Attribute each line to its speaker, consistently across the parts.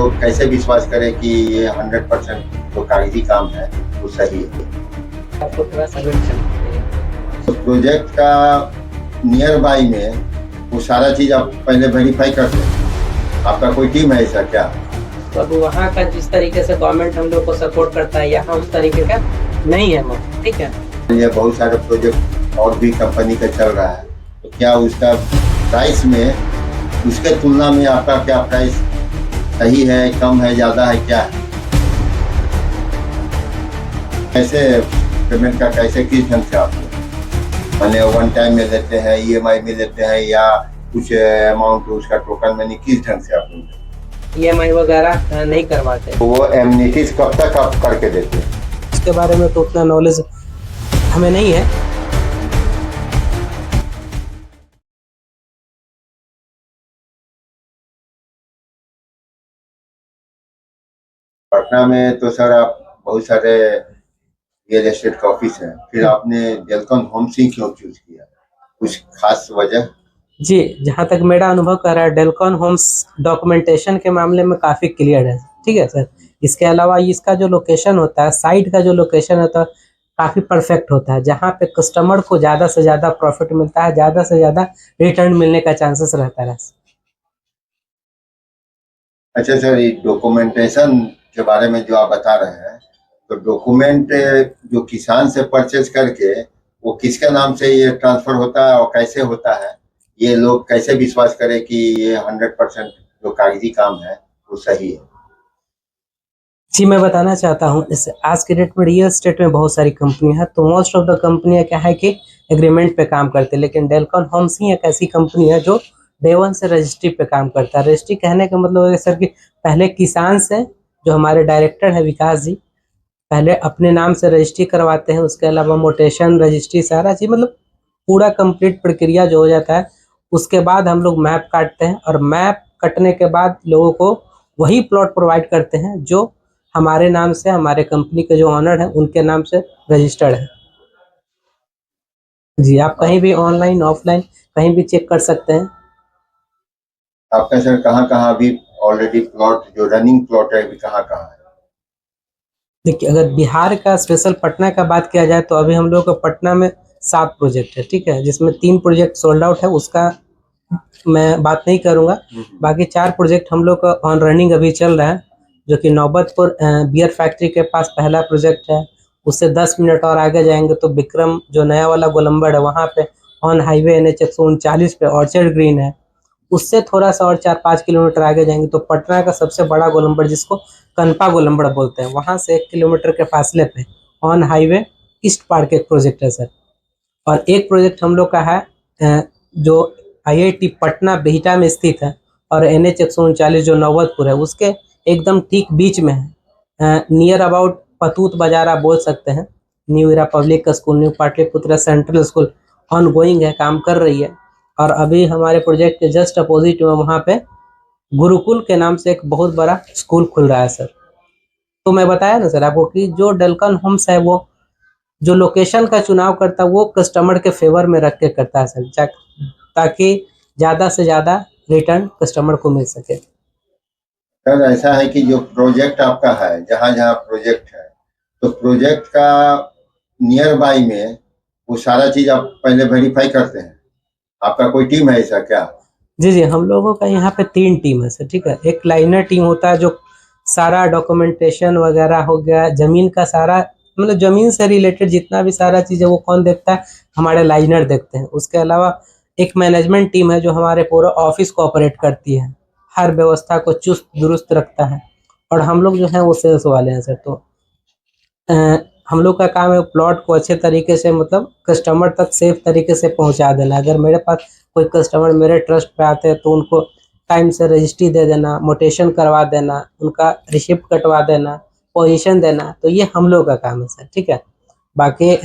Speaker 1: लोग कैसे विश्वास करें कि ये 100% जो कागजी काम है वो सही है।
Speaker 2: आपको थोड़ा सा वेट करना पड़ेगा।
Speaker 1: तो प्रोजेक्ट का नियर बाई में वो सारा चीज आप पहले वेरीफाई करते हैं। आपका कोई टीम है ऐसा क्या?
Speaker 2: तो अब वहाँ का जिस तरीके से गवर्नमेंट हम लोग को सपोर्ट करता है, यहाँ उस तरीके का नहीं है वो, ठीक है।
Speaker 1: ये बहुत सारे प्रोजेक्ट और भी कंपनी का चल रहा है, तो क्या उसका प्राइस में उसके तुलना में आपका क्या प्राइस सही है, कम है, ज्यादा है, क्या है? कैसे पेमेंट का कैसे किस ढंग से आप मैंने वन टाइम में लेते हैं, ईएमआई में लेते हैं, या कुछ अमाउंट उसका टोकन मनी किस ढंग से आप
Speaker 2: EMI वगैरह नहीं करवाते।
Speaker 1: तो वो एमनिटीज कब तक आप करके देते हैं?
Speaker 2: इसके बारे में तो उतना नॉलेज हमें नहीं है।
Speaker 1: पटना में तो सर आप बहुत सारे रियल एस्टेट का ऑफिस है, फिर आपने डेल्कन होम्स ही क्यों चूज किया? कुछ खास वजह?
Speaker 2: जी, जहाँ तक मेरा अनुभव कर रहा है, डेल्कन होम्स डॉक्यूमेंटेशन के मामले में काफ़ी क्लियर है, ठीक है सर। इसके अलावा इसका जो लोकेशन होता है, साइट का जो लोकेशन होता है, काफ़ी परफेक्ट होता है, जहाँ पे कस्टमर को ज़्यादा से ज़्यादा प्रॉफिट मिलता है, ज़्यादा से ज़्यादा रिटर्न मिलने का चांसेस रहता है।
Speaker 1: अच्छा सर, ये डॉक्यूमेंटेशन के बारे में जो आप बता रहे हैं, तो डॉक्यूमेंट जो किसान से परचेज करके वो किसके नाम से ये ट्रांसफर होता है और कैसे होता है? ये लोग कैसे विश्वास करें कि ये 100% जो कागजी काम है वो सही है?
Speaker 2: जी, मैं बताना चाहता हूँ, इस आज के डेट में रियल एस्टेट में बहुत सारी कंपनी है, तो मोस्ट ऑफ द कंपनियां क्या है कि एग्रीमेंट पे काम करते हैं, लेकिन डेल्कन होम्स ही एक ऐसी कंपनी है जो डे वन से रजिस्ट्री पे काम करता है। रजिस्ट्री कहने का मतलब है सर कि पहले किसान से, जो हमारे डायरेक्टर है विकास जी, पहले अपने नाम से रजिस्ट्री करवाते हैं, उसके अलावा मोटेशन, रजिस्ट्री, सारा चीज मतलब पूरा कंप्लीट प्रक्रिया जो हो जाता है, उसके बाद हम लोग मैप काटते हैं, और मैप कटने के बाद लोगों को वही प्लॉट प्रोवाइड करते हैं जो हमारे नाम से, हमारे कंपनी के जो ऑनर है उनके नाम से रजिस्टर्ड है। जी, आप कहीं भी ऑनलाइन ऑफलाइन कहीं भी चेक कर सकते हैं।
Speaker 1: आपका सर कहाँ कहाँ अभी ऑलरेडी प्लॉट जो रनिंग प्लॉट है अभी कहाँ कहाँ है?
Speaker 2: देखिए, अगर बिहार का स्पेशल पटना का बात किया जाए तो अभी हम लोग को पटना में 7 प्रोजेक्ट है, ठीक है, जिसमें 3 प्रोजेक्ट सोल्ड आउट है, उसका मैं बात नहीं करूंगा। बाकी 4 प्रोजेक्ट हम लोग का ऑन रनिंग अभी चल रहा है, जो कि नौबतपुर बियर फैक्ट्री के पास पहला प्रोजेक्ट है। उससे 10 मिनट और आगे जाएंगे तो विक्रम जो नया वाला गोलंबर है, वहाँ पे ऑन हाईवे NH 139 पे ऑर्चर्ड ग्रीन है। उससे थोड़ा सा और 4-5 किलोमीटर आगे जाएंगे तो पटना का सबसे बड़ा गोलंबर, जिसको कनपा गोलंबर बोलते हैं, वहाँ से 1 किलोमीटर के फासले पे ऑन हाईवे ईस्ट पार्क एक प्रोजेक्ट है सर। और एक प्रोजेक्ट हम लोग का है जो IIT पटना बिहटा में स्थित है, और NH 139 जो नौबतपुर है उसके एकदम ठीक बीच में है, नियर अबाउट पतूत बाजार आप बोल सकते हैं। New Era Public School, New Pataliputra Central School ongoing है, काम कर रही है। और अभी हमारे प्रोजेक्ट के जस्ट अपोजिट में वहाँ पे गुरुकुल के नाम से एक बहुत बड़ा स्कूल खुल रहा है सर। तो मैं बताया ना सर आपको कि जो डेल्कन होम्स है वो जो लोकेशन का चुनाव करता है वो कस्टमर के फेवर में रख के करता है सर, ताकि ज़्यादा से ज़्यादा रिटर्न कस्टमर को मिल सके।
Speaker 1: सर ऐसा है कि जो प्रोजेक्ट आपका है, जहाँ जहाँ प्रोजेक्ट है, तो प्रोजेक्ट का नियर बाई में वो सारा चीज आप पहले वेरीफाई करते हैं। आपका कोई टीम है ऐसा क्या?
Speaker 2: जी जी, हम लोगों का यहाँ पे 3 टीम है सर, ठीक है। एक लाइनर टीम होता है जो सारा डॉक्यूमेंटेशन वगैरह हो गया, जमीन का सारा मतलब जमीन से रिलेटेड जितना भी सारा चीज़ है वो कौन देखता है, हमारे लाइनर देखते हैं। उसके अलावा एक मैनेजमेंट टीम है जो हमारे पूरा ऑफिस को ऑपरेट करती है, हर व्यवस्था को चुस्त दुरुस्त रखता है। और हम लोग जो है वो सेल्स वाले हैं सर। तो अ, हम लोग का काम है प्लॉट को अच्छे तरीके से मतलब कस्टमर तक सेफ तरीके से पहुंचा देना। अगर मेरे पास कोई कस्टमर मेरे ट्रस्ट पे आते हैं तो उनको टाइम से रजिस्ट्री दे देना, मोटेशन करवा देना, उनका रिसिप्ट कटवा देना, पोजीशन देना, तो ये हम लोग का काम है सर, ठीक है। बाकी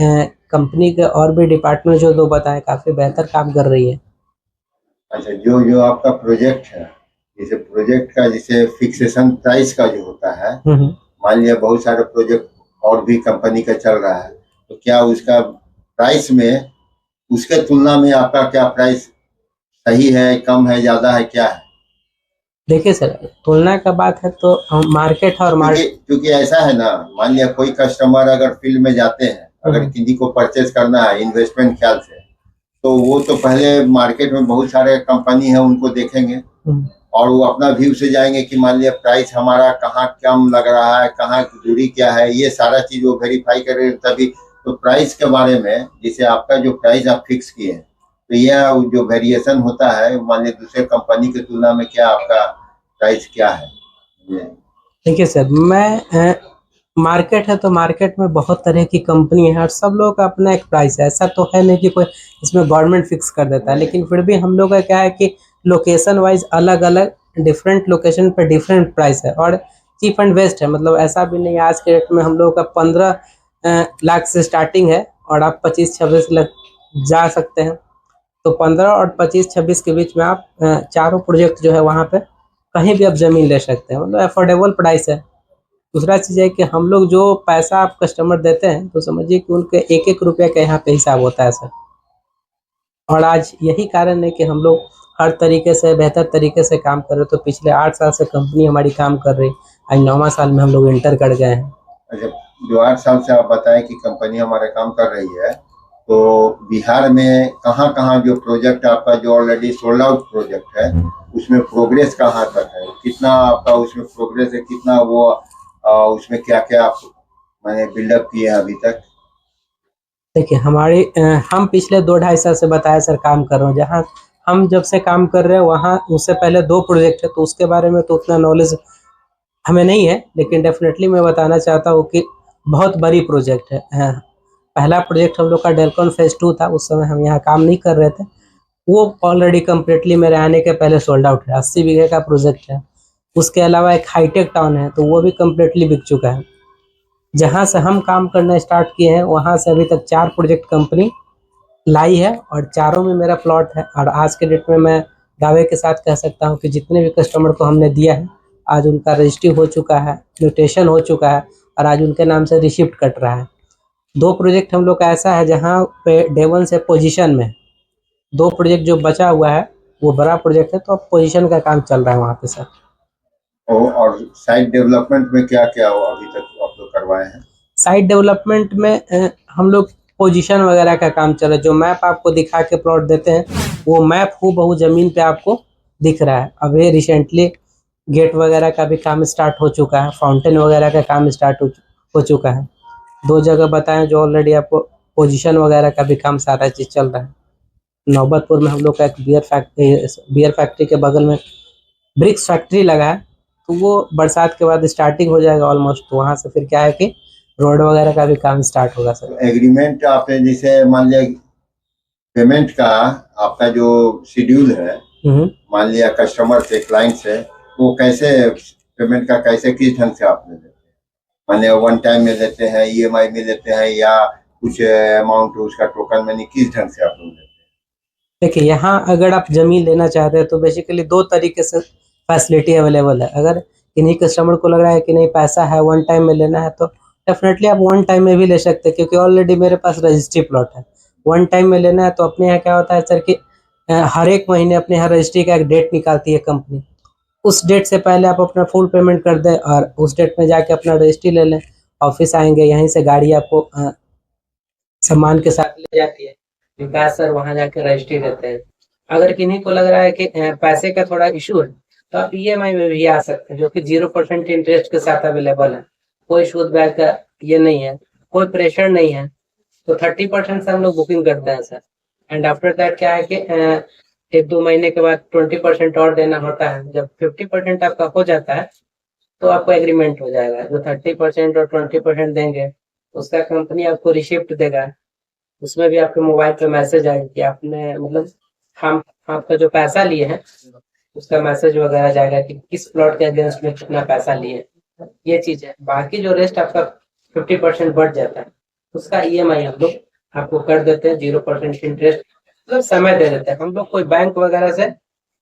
Speaker 2: कंपनी के और भी डिपार्टमेंट जो 2 बताएं काफ़ी बेहतर काम कर रही है।
Speaker 1: अच्छा, जो जो आपका प्रोजेक्ट है, जैसे प्रोजेक्ट का जैसे फिक्सेशन प्राइस का जो होता है, मान लिया बहुत सारे प्रोजेक्ट और भी कंपनी का चल रहा है, तो क्या उसका प्राइस में उसके तुलना में आपका क्या प्राइस सही है, कम है, ज्यादा है, क्या है?
Speaker 2: देखिए सर, तुलना का बात है तो मार्केट और
Speaker 1: क्योंकि ऐसा है ना, मान लिया कोई कस्टमर अगर फील्ड में जाते हैं, अगर किसी को परचेज करना है इन्वेस्टमेंट ख्याल से, तो वो तो पहले मार्केट में बहुत सारे कंपनी है उनको देखेंगे और वो अपना व्यू से जाएंगे कि मान लिया प्राइस हमारा कहाँ कम लग रहा है, कहाँ की दूरी क्या है, ये सारा चीज वो वेरीफाई करेंगे तभी। तो प्राइस के बारे में, जैसे आपका जो प्राइस आप फिक्स किए हैं, तो यह जो वेरिएशन होता है मान लिया दूसरे कंपनी की तुलना में, क्या आपका प्राइस क्या है?
Speaker 2: देखिए सर, मैं मार्केट है तो मार्केट में बहुत तरह की कंपनी है और सब लोगों का अपना एक प्राइस है। ऐसा तो है नहीं कि कोई इसमें गवर्नमेंट फिक्स कर देता है, लेकिन फिर भी हम लोग का क्या है कि लोकेशन वाइज अलग अलग डिफरेंट लोकेशन पे डिफरेंट प्राइस है और चीप एंड बेस्ट है। मतलब ऐसा भी नहीं, आज के डेट में हम लोगों का 15 लाख से स्टार्टिंग है और आप 25-26 लाख जा सकते हैं। तो 15 और 25-26 के बीच में आप चारों प्रोजेक्ट जो है वहाँ पे कहीं भी आप जमीन ले सकते हैं, मतलब अफोर्डेबल प्राइस है। दूसरा चीज़ है कि हम लोग जो पैसा आप कस्टमर देते हैं तो समझिए कि उनके एक एक रुपये का यहाँ पे हिसाब होता है सर। और आज यही कारण है कि हम लोग हर तरीके से बेहतर तरीके से काम कर रहे हैं। तो पिछले 8 साल से कंपनी हमारी काम कर रही, आज 9वां साल में हम लोग इंटर कर गए हैं।
Speaker 1: अच्छा, जो 8 साल से आप बताएं कि कंपनी हमारे काम कर रही है, तो बिहार में कहाँ कहाँ जो प्रोजेक्ट आपका जो ऑलरेडी सोल्ड आउट प्रोजेक्ट है, उसमें प्रोग्रेस कहाँ तक है, कितना आपका उसमें प्रोग्रेस है, कितना वो उसमें क्या क्या आप मैंने बिल्डअप किए हैं अभी तक?
Speaker 2: देखिए हम पिछले 2-2.5 साल से बताया सर काम कर रहे हैं। जहाँ हम जब से काम कर रहे हैं वहाँ उससे पहले 2 प्रोजेक्ट है, तो उसके बारे में तो उतना नॉलेज हमें नहीं है, लेकिन डेफिनेटली मैं बताना चाहता हूँ कि बहुत बड़ी प्रोजेक्ट है। पहला प्रोजेक्ट हम लोग का डेलकॉन फेज 2 था, उस समय हम यहाँ काम नहीं कर रहे थे। वो ऑलरेडी कम्प्लीटली मेरे आने के पहले सोल्ड आउट है, 80 बीघे का प्रोजेक्ट है। उसके अलावा एक हाईटेक टाउन है, तो वो भी कम्प्लीटली बिक चुका है। जहाँ से हम काम करना स्टार्ट किए हैं वहाँ से अभी तक 4 प्रोजेक्ट कंपनी लाई है और चारों में मेरा प्लॉट है। और आज के डेट में मैं दावे के साथ कह सकता हूँ कि जितने भी कस्टमर को हमने दिया है, आज उनका रजिस्ट्री हो चुका है, म्यूटेशन हो चुका है और आज उनके नाम से रिसिप्ट कट रहा है। 2 प्रोजेक्ट हम लोग का ऐसा है जहाँ पे डे 1 से पोजीशन में, 2 प्रोजेक्ट जो बचा हुआ है वो बड़ा प्रोजेक्ट है, तो अब पोजीशन का काम चल रहा है वहाँ पे सर।
Speaker 1: और साइट डेवलपमेंट में क्या क्या अभी तक आप लोग करवाए हैं?
Speaker 2: साइट डेवलपमेंट में हम लोग पोजीशन वगैरह का काम चल रहा है। जो मैप आपको दिखा के प्लॉट देते हैं वो मैप हूबहू ज़मीन पे आपको दिख रहा है। अभी रिसेंटली गेट वगैरह का भी काम स्टार्ट हो चुका है, फाउंटेन वगैरह का काम स्टार्ट हो चुका है। 2 जगह बताएं जो ऑलरेडी आपको पोजीशन वगैरह का भी काम सारा चीज़ चल रहा है। नौबतपुर में हम लोग का एक बियर फैक्ट्री के बगल में ब्रिक्स फैक्ट्री लगा है, तो वो बरसात के बाद स्टार्टिंग हो जाएगा ऑलमोस्ट। तो वहाँ से फिर क्या है कि रोड वगैरह का भी काम स्टार्ट होगा सर।
Speaker 1: एग्रीमेंट आपने जैसे मान लिया पेमेंट का आपका जो शेड्यूल है, मान लिया कस्टमर से क्लाइंट से, वो कैसे पेमेंट का कैसे किस ढंग से आपने देते हैं? मान लिया वन टाइम में लेते हैं, ईएमआई में लेते हैं, या कुछ अमाउंट उसका टोकन मनी, किस ढंग से आप लोग लेते हैं?
Speaker 2: देखिए, यहाँ अगर आप ज़मीन लेना चाहते हैं तो बेसिकली 2 तरीके से फैसिलिटी अवेलेबल है। अगर किन्हीं कस्टमर को लग रहा है कि नहीं पैसा है वन टाइम में लेना है, तो डेफिनेटली आप वन टाइम में भी ले सकते हैं, क्योंकि ऑलरेडी मेरे पास रजिस्ट्री प्लॉट है। वन टाइम में लेना है तो अपने यहाँ क्या होता है सर कि हर एक महीने अपने यहाँ रजिस्ट्री का एक डेट निकालती है कंपनी। उस डेट से पहले आप अपना फुल पेमेंट कर दें और उस डेट में जाके अपना रजिस्ट्री ले लें। ऑफिस आएंगे, यहीं से गाड़ी आपको सम्मान के साथ ले जाती है, विकास सर वहां जाके रजिस्ट्री देते हैं। अगर किन्हीं को लग रहा है कि पैसे का थोड़ा इशू है, तो आप ईएमआई में भी आ सकते हैं, जो कि 0% इंटरेस्ट के साथ अवेलेबल है। कोई सूद ब्याज का ये नहीं है, कोई प्रेशर नहीं है। तो 30% से हम लोग बुकिंग करते हैं सर। एंड आफ्टर दैट क्या है कि 1-2 महीने के बाद 20% और देना होता है। जब 50% आपका हो जाता है तो आपको एग्रीमेंट हो जाएगा। जो 30% और 20% देंगे उसका कंपनी आपको रिसिप्ट देगा। उसमें भी आपके मोबाइल पे मैसेज आएगा कि आपने मतलब हम आपका जो पैसा लिए हैं उसका मैसेज वगैरह जाएगा कि किस प्लॉट के अगेंस्ट में कितना पैसा लिए। ये चीज है। बाकी जो रेस्ट आपका 50% बढ़ जाता है उसका ईएमआई हम लोग आपको कर देते हैं 0% इंटरेस्ट, मतलब समय दे देते हैं। हम लोग कोई बैंक वगैरह से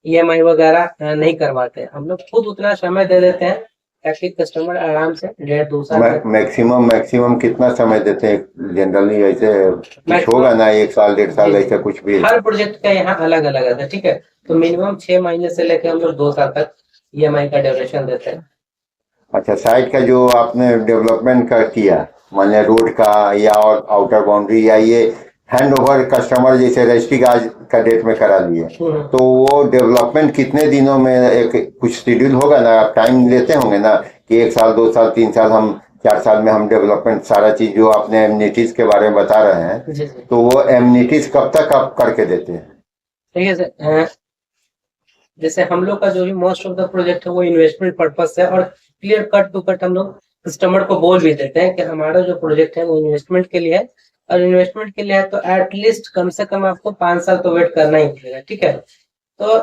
Speaker 2: ईएमआई वगैरह नहीं करवाते, हम लोग खुद उतना समय दे देते हैं ताकि कस्टमर आराम से 1.5-2 साल
Speaker 1: मैक्सिमम कितना समय देते हैं जनरली? ऐसे कुछ होगा ना, 1 साल 1.5 साल ऐसा कुछ भी?
Speaker 2: हर प्रोजेक्ट का यहाँ अलग अलग है, ठीक है। तो मिनिमम 6 महीने से लेकर हम लोग 2 साल तक EMI का ड्यूरेशन देते हैं।
Speaker 1: अच्छा, साइट का जो आपने डेवलपमेंट का किया, माने रोड का या और आउटर बाउंड्री, या ये हैंड ओवर कस्टमर जैसे रजिस्ट्री का आज का डेट में करा लिए, तो वो डेवलपमेंट कितने दिनों में, एक कुछ शेड्यूल होगा ना, आप टाइम लेते होंगे ना कि 1 साल 2 साल 3 साल, हम 4 साल में हम डेवलपमेंट सारा चीज जो आपने एमनिटीज के बारे में बता रहे हैं, तो वो एमनिटीज कब तक आप करके देते हैं?
Speaker 2: ठीक है सर, जैसे हम लोग का जो भी मोस्ट ऑफ द प्रोजेक्ट है वो इन्वेस्टमेंट पर्पस है, और क्लियर कट टू कट हम लोग कस्टमर को बोल भी देते हैं कि हमारा जो प्रोजेक्ट है वो इन्वेस्टमेंट के लिए है, और इन्वेस्टमेंट के लिए है तो एटलीस्ट कम से कम आपको 5 साल तो वेट करना ही पड़ेगा। ठीक है, तो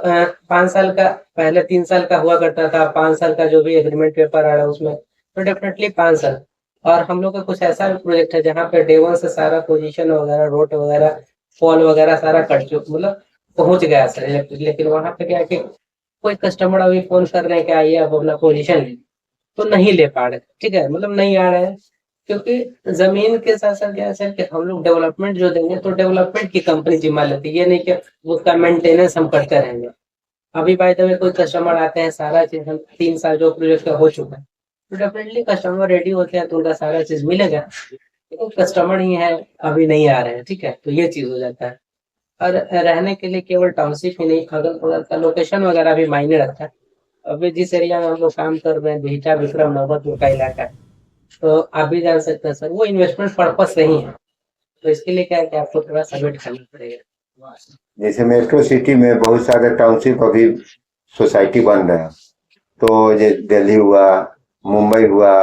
Speaker 2: 5 साल का, पहले 3 साल का हुआ करता था, 5 साल का जो भी एग्रीमेंट पेपर आ रहा है उसमें, तो डेफिनेटली 5 साल। और हम लोग का कुछ ऐसा प्रोजेक्ट है जहाँ पे डे 1 से सारा पोजीशन वगैरह, रोड वगैरह, फॉल वगैरह सारा कट चुका, मतलब पहुंच गया सर इलेक्ट्रिक। लेकिन वहां पे क्या है कि कोई कस्टमर अभी फोन कर रहे हैं कि आइए आप अपना पोजीशन ले, तो नहीं ले पा रहे। ठीक है, मतलब नहीं आ रहे हैं, क्योंकि जमीन के साथ साथ क्या है सर कि हम लोग डेवलपमेंट जो देंगे तो डेवलपमेंट की कंपनी जिम्मा लेती है, ये नहीं कि उसका मेंटेनेंस हम करते रहेंगे। अभी बाय द वे कोई कस्टमर आते हैं, सारा चीज हम 3 साल जो प्रोजेक्ट का हो चुका है, तो डेफिनेटली कस्टमर रेडी होते हैं तो उनका सारा चीज मिलेगा। लेकिन कस्टमर ही है, अभी नहीं आ रहे हैं। ठीक है, तो ये चीज हो जाता है। और रहने के लिए केवल टाउनशिप ही नहीं, अगल बगल का लोकेशन वगैरह भी मायने रखता है। अभी जिस एरिया में हम लोग काम कर रहे हैं, बिहटा विक्रम नौबतपुर का इलाका है, तो आप भी जान सकते हैं सर, वो इन्वेस्टमेंट पर्पस नहीं है। तो इसके लिए क्या है कि आपको थोड़ा सा वेट करना पड़ेगा।
Speaker 1: जैसे मेट्रो सिटी में बहुत सारे टाउनशिप अभी सोसाइटी बन रहे हैं, तो दिल्ली हुआ, मुंबई हुआ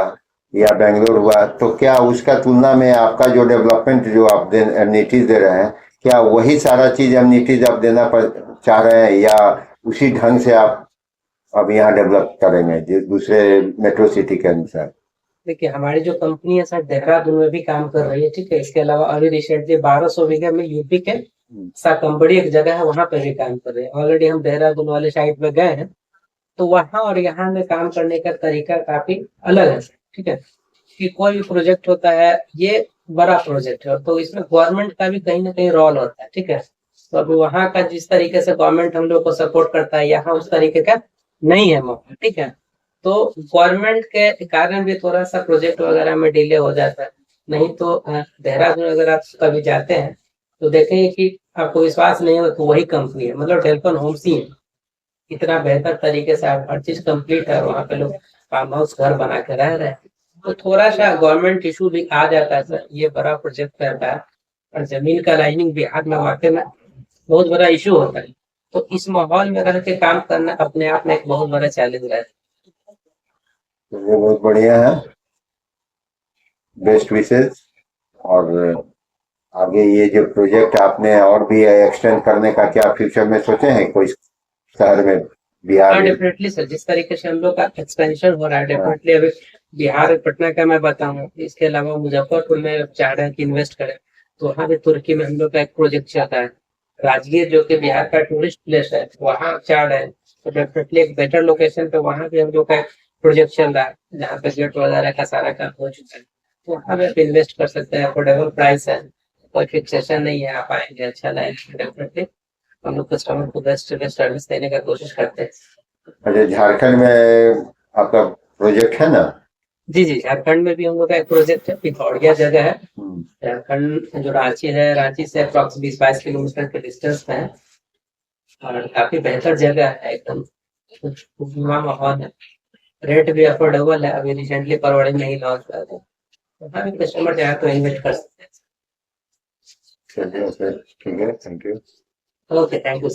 Speaker 1: या बेंगलोर हुआ, तो क्या उसका तुलना में आपका जो डेवलपमेंट जो आप एमनिटीज दे रहे हैं, क्या वही सारा चीज एमनिटीज आप देना चाह रहे हैं, या उसी ढंग से आप अब यहाँ डेवलप करेंगे दूसरे मेट्रो सिटी के अनुसार?
Speaker 2: देखिए, हमारी जो कंपनी है सर देहरादून में भी काम कर रही है। ठीक है, इसके अलावा अभी रिसेंटली 1200 बीघा में यूपी के साकम्बड़ी एक जगह है, वहां पे भी काम कर रहे हैं। ऑलरेडी हम देहरादून वाले साइड पे गए हैं, तो वहां और यहाँ में काम करने का तरीका काफी अलग है। ठीक है, कि कोई भी प्रोजेक्ट होता है, ये बड़ा प्रोजेक्ट है, तो इसमें गवर्नमेंट का भी कहीं ना कहीं रोल होता है। ठीक है, तो अभी वहाँ का जिस तरीके से गवर्नमेंट हम लोग को सपोर्ट करता है, यहाँ उस तरीके का नहीं है मौका। ठीक है, तो गवर्नमेंट के कारण भी थोड़ा सा प्रोजेक्ट वगैरह में डिले हो जाता है। नहीं तो देहरादून अगर आप कभी जाते हैं तो देखेंगे कि आपको विश्वास नहीं होगा कि वही कंपनी है, मतलब डेल्फन होम्स ही है। इतना बेहतर तरीके से हर चीज कंप्लीट है, वहाँ पे लोग फार्म हाउस घर बना के रह रहे हैं। तो थोड़ा सा गवर्नमेंट इशू भी आ जाता है सर, ये बड़ा प्रोजेक्ट रहता है, और जमीन का लाइनिंग बिहार में वाकई में बहुत बड़ा इशू होता है। तो इस माहौल में रह के काम करना अपने आप में एक बहुत बड़ा चैलेंज रहता है।
Speaker 1: ये बहुत बढ़िया है, बेस्ट विशेष। और आगे ये जो प्रोजेक्ट आपने और भी एक्सटेंड करने का क्या फ्यूचर में सोचे हैं कोई शहर में, बिहार में?
Speaker 2: डेफिनेटली सर, जिस तरीके से हम लोग का एक्सपेंशन हो रहा है, डेफिनेटली अभी बिहार पटना का मैं बताऊं, इसके अलावा मुजफ्फरपुर में चाह रहे हैं कि इन्वेस्ट करें, तो वहाँ भी तुर्की में हम लोग का एक प्रोजेक्ट चलता है। राजगीर जो कि बिहार का टूरिस्ट प्लेस है, वहाँ चाह रहे हैं, तो डेफिनेटली एक बेटर लोकेशन पे वहाँ भी हम लोग का प्रोजेक्ट चल रहा है, जहाँ पे गेट वगैरह का सारा काम हो चुका है। तो वहाँ पे आप इन्वेस्ट कर सकते हैं, अफोर्डेबल प्राइस है, कोई फिक्सेशन नहीं है, आप आएंगे अच्छा लगेगा। डेफिनेटली हम लोग कस्टमर को बेस्ट सर्विस देने का कोशिश करते हैं।
Speaker 1: अच्छा, झारखंड में आपका प्रोजेक्ट है ना?
Speaker 2: जी जी, झारखंड में भी हम लोग का एक प्रोजेक्ट है, पिथौरिया जगह है। झारखंड जो रांची है, रांची से अप्रॉक्स 20-22 किलोमीटर के डिस्टेंस पे है, और काफी बेहतर जगह है, एकदम खुशनुमा माहौल है, रेट भी अफोर्डेबल है। अभी रिसेंटली फरवरी में ही लॉन्च हुआ था, वहाँ भी कस्टमर चाहे तो इन्वेस्ट कर सकते हैं।
Speaker 1: चलिए सर, ठीक है, thank you.
Speaker 2: Okay, thank you.